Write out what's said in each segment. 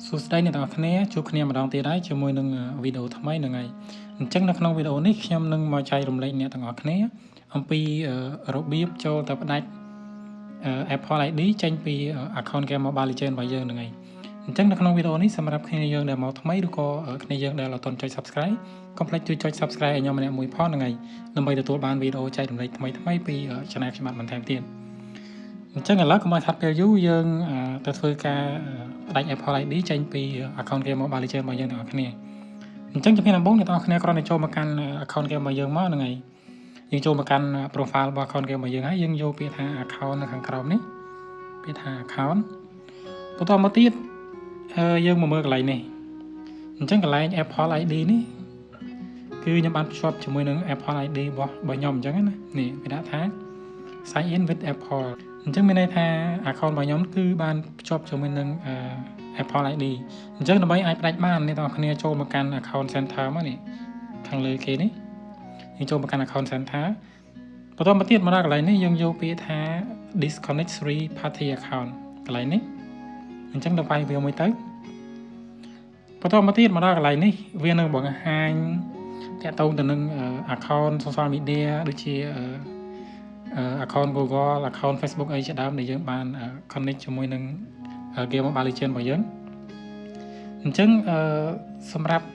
សួស្តីអ្នកទាំងអស់គ្នាជួបគ្នាម្ដងទៀតហើយជាមួយនឹងវីដេអូថ្មីហ្នឹងហើយអញ្ចឹងនៅក្នុងវីដេអូនេះខ្ញុំនឹងមកចែករំលែកអ្នកទាំងអស់គ្នាអំពីរបៀបចូលទៅផ្ដាច់ Apple ID ចេញពី account game Mobile Legends របស់យើងហ្នឹងហើយអញ្ចឹងនៅក្នុងវីដេអូនេះសម្រាប់គ្នាយើងដែលមកថ្មីឬក៏គ្នាយើងដែលអត់ទាន់ចុច Subscribe កុំភ្លេចជួយចុច Subscribe ឲ្យខ្ញុំម្នាក់មួយផងហ្នឹងហើយដើម្បីទទួលបានវីដេអូចែករំលែកថ្មីពី Channel ខ្ញុំបន្ថែមទៀតអញ្ចឹងឥឡូវកុំឲ្យខាត់ពេលយូរយើងទៅធ្វើការផ្ដាច់ Apple ID ចេញពី account game Mobile Legends របស់យើងទាំងអស់គ្នាអញ្ចឹងជំហានដំបូងអ្នកទាំងអស់គ្នាគ្រាន់តែចូលមកកាន់ account game របស់យើងមកហ្នឹងហើយយើងចូលមកកាន់ profile របស់ account game របស់យើងហើយយើងយកពាក្យថា account នៅខាងក្រោមនេះពាក្យថា account បន្តមកទៀតយើងមកមើលកន្លែងនេះអញ្ចឹងកន្លែង Apple ID នេះគឺខ្ញុំបានភ្ជាប់ជាមួយនឹង Apple ID របស់ខ្ញុំអញ្ចឹងណានេះវាដាក់ថា sign in with Apple អញ្ចឹងមានន័យថា account របស់ខ្ញុំគឺបានភ្ជាប់ជាមួយនឹង Apple ID អញ្ចឹងដើម្បីអាចផ្ដាច់បានអ្នកទាំងអស់គ្នាចូលមកកាន់ account center មកនេះខាងលើគេនេះយើងចូលមកកាន់ account center បន្តមកទៀតមកដល់កន្លែងនេះយើងយកពាក្យថា disconnect 3 party account កន្លែងនេះអញ្ចឹងដល់វាយវាមួយទៅបន្តមកទៀតមកដល់កន្លែងនេះវានឹងបង្ហាញតាក់ទងទៅនឹង account social media ដូចជាaccount Google account Facebook អីជាដើមដែលយើងបាន connect ជាមួយនឹង game Mobile Legends របស់យើងអញ្ចឹងសម្រាប់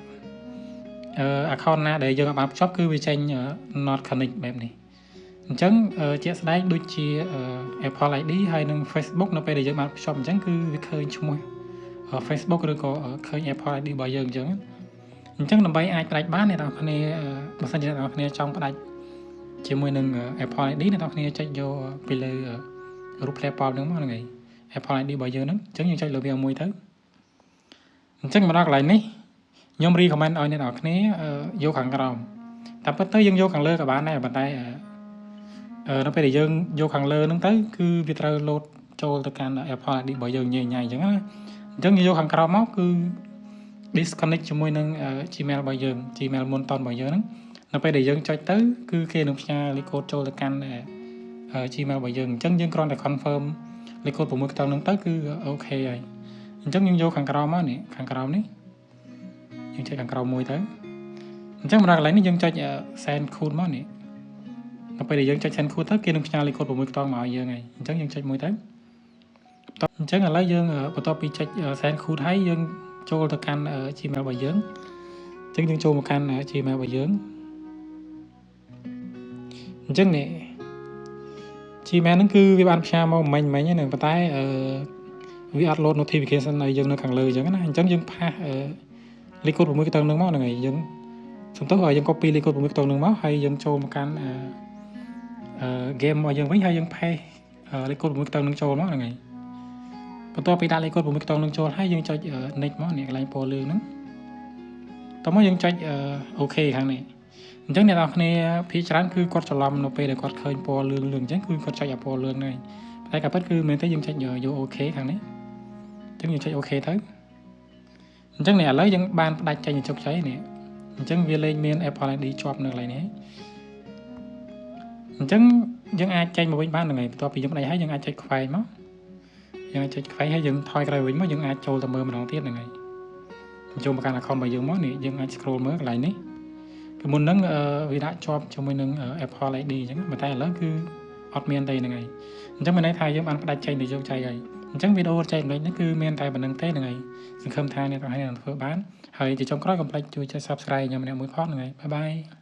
account ណាដែលយើងអាចបានភ្ជាប់គឺវាចេញ not connect បែបនេះអញ្ចឹងជាក់ស្ដែងដូចជា Apple ID ហើយនិង Facebook នៅពេលដែលយើងបានភ្ជាប់អញ្ចឹងគឺវាឃើញឈ្មោះ Facebook ឬក៏ឃើញ Apple ID របស់យើងអញ្ចឹងដើម្បីអាចផ្ដាច់បានអ្នកនរគ្នាបើសិនជាអ្នកនរគ្នាចង់ផ្ដាច់ជាមួយនឹង Apple ID អ្នកនរគ្នាចុចយកពីលើរូបផ្លែប៉ោលហ្នឹងមកហ្នឹងហើយ Apple ID របស់យើងហ្នឹងអញ្ចឹងយើងចុចលើវាមួយទៅអញ្ចឹងមកដល់កន្លែងនេះខ្ញុំ recommend ឲ្យអ្នកនរគ្នាយកខាងក្រោមតែពិតទៅយើងយកខាងលើក៏បានដែរប៉ុន្តែនៅពេលដែលយើងយកខាងលើហ្នឹងទៅគឺវាត្រូវ load ចូលទៅកាន់ Apple ID របស់យើងញ៉ៃអញ្ចឹងណាអញ្ចឹងយើងយកខាងក្រោមមកគឺ disconnect ជាមួយនឹង Gmail របស់យើង Gmail មុនតនរបស់យើងហ្នឹងនៅពេលដែលយើងចុចទៅគឺគេនឹងផ្ញើលេខកូដចូលទៅកាន់ Gmail របស់យើងអញ្ចឹងយើងគ្រាន់តែ confirm លេខកូដ6ខ្ទង់ហ្នឹងទៅគឺអូខេហើយអញ្ចឹងយើងយកខាងក្រោមមកនេះខាងក្រោមនេះយើងចុចខាងក្រោមមួយទៅអញ្ចឹងមកដល់កន្លែងនេះយើងចុច send code មកនេះដល់ពេលដែលយើងចុច send code ទៅគេនឹងផ្ញើលេខកូដ6ខ្ទង់មកឲ្យយើងហើយអញ្ចឹងយើងចុចមួយទៅអញ្ចឹងឥឡូវយើងបន្ទាប់ពីចុច send code ហើយយើងចូលទៅកាន់ Gmail របស់យើងអញ្ចឹងយើងចូលមកកាន់ Gmail របស់យើងអញ្ចឹងនេះ Gmail ហ្នឹងគឺវាបានផ្ញើមកមិញហ្នឹងប៉ុន្តែវាអត់ load notification ឲ្យយើងនៅខាងលើអញ្ចឹងណាអញ្ចឹងយើងផាសលេខកូដ6ខ្ទង់ហ្នឹងមកហ្នឹងហើយយើងសំទោសឲ្យយើង copy លេខកូដ6ខ្ទង់ហ្នឹងមកហើយយើងចូលមកកាន់ game របស់យើងវិញហើយយើងផេសលេខកូដ6ខ្ទង់ហ្នឹងចូលមកហ្នឹងហើយបន្ទាប់ពីដាក់លេខកូដ6ខ្ទង់ហ្នឹងចូលហើយយើងចុច next មកនេះកន្លែងពណ៌លឿងហ្នឹងតោះមកយើងចុច OK ខាងនេះអញ្ចឹងអ្នកនរគ្នាភាគច្រើនគឺគាត់ច្រឡំនៅពេលដែលគាត់ឃើញពណ៌លឿងអញ្ចឹងគឺគាត់ចុចអាពណ៌លឿងហ្នឹងតែការពិតគឺមែនទេយើងចុចយក OK ខាងនេះអញ្ចឹងយើងចុច OK ទៅអញ្ចឹងនេះឥឡូវយើងបានផ្ដាច់ចេញជោគជ័យនេះអញ្ចឹងវាលេខមាន Apple ID ជាប់នៅកន្លែងនេះអញ្ចឹងយើងអាចចេញមកវិញបានហ្នឹងហើយបន្ទាប់ពីយើងផ្ដាច់ហើយយើងអាចចុចខ្វែងមកយើងអាចចុចខ្វែងហើយយើងថយក្រោយវិញមកយើងអាចចូលទៅមើលម្ដងទៀតហ្នឹងហើយចូលមកកាន់ account របស់យើងមកនេះយើងអាច scroll មើលកន្លែងនេះពីមុនហ្នឹងវាដាក់ជាប់ជាមួយនឹង Apple ID អញ្ចឹងប៉ុន្តែឥឡូវគឺអត់មានទេហ្នឹងហើយអញ្ចឹងមានន័យថាយើងបានផ្ដាច់ចេញទៅជោគជ័យហើយអញ្ចឹងវីដេអូចែករំលែកនេះគឺមានតែប៉ុណ្្នឹងទេហ្នឹងហើយសង្ឃឹមថាអ្នកទាំងអស់គ្នានឹងធ្វើបានហើយជាចុងក្រោយកុំភ្លេចជួយចុច Subscribe ខ្ញុំម្នាក់មួយផងហ្នឹងហើយបាយបាយ